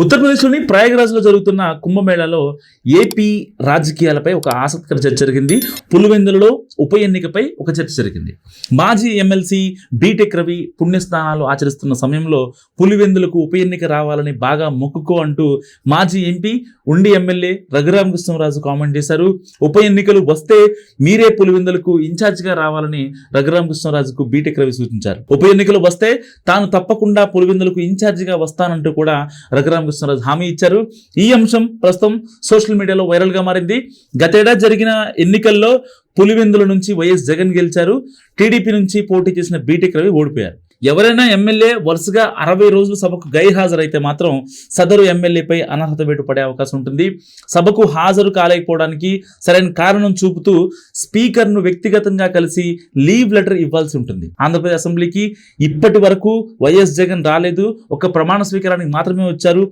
ఉత్తరప్రదేశ్లోని ప్రయాగరాజ్లో జరుగుతున్న కుంభమేళాలో ఏపీ రాజకీయాలపై ఒక ఆసక్తికర చర్చ జరిగింది. పులివెందులలో ఉప ఎన్నికపై ఒక చర్చ జరిగింది. మాజీ ఎమ్మెల్సీ బీటెక్ రవి పుణ్యస్నానాలు ఆచరిస్తున్న సమయంలో పులివెందులకు ఉప ఎన్నిక రావాలని బాగా మొక్కుకో అంటూ మాజీ ఎంపీ ఉండి ఎమ్మెల్యే రఘురామకృష్ణరాజు కామెంట్ చేశారు. ఉప ఎన్నికలు వస్తే మీరే పులివెందులకు ఇన్ఛార్జిగా రావాలని రఘురామకృష్ణరాజుకు బీటెక్ రవి సూచించారు. ఉప ఎన్నికలు వస్తే తాను తప్పకుండా పులివెందులకు ఇన్ఛార్జిగా వస్తానంటూ కూడా రఘురామకృష్ణరాజు హామీ ఇచ్చారు. ఈ అంశం ప్రస్తుతం సోషల్ మీడియాలో వైరల్ గా మారింది. గతేడాది జరిగిన ఎన్నికల్లో పులివెందుల నుంచి వైఎస్ జగన్ గెలిచారు. టీడీపీ నుంచి పోటీ చేసిన బీటెక్ రవి ఓడిపోయారు. ఎవరైనా ఎమ్మెల్యే వరుసగా 60 రోజులు సభకు గైర్హాజరైతే మాత్రం సదరు ఎమ్మెల్యేపై అనర్హత వేటు పడే అవకాశం ఉంటుంది. సభకు హాజరు కాలేకపోవడానికి సరైన కారణం చూపుతూ స్పీకర్ను వ్యక్తిగతంగా కలిసి లీవ్ లెటర్ ఇవ్వాల్సి ఉంటుంది. ఆంధ్రప్రదేశ్ అసెంబ్లీకి ఇప్పటి వరకు వైఎస్ జగన్ రాలేదు. ఒక ప్రమాణ స్వీకారానికి మాత్రమే వచ్చారు.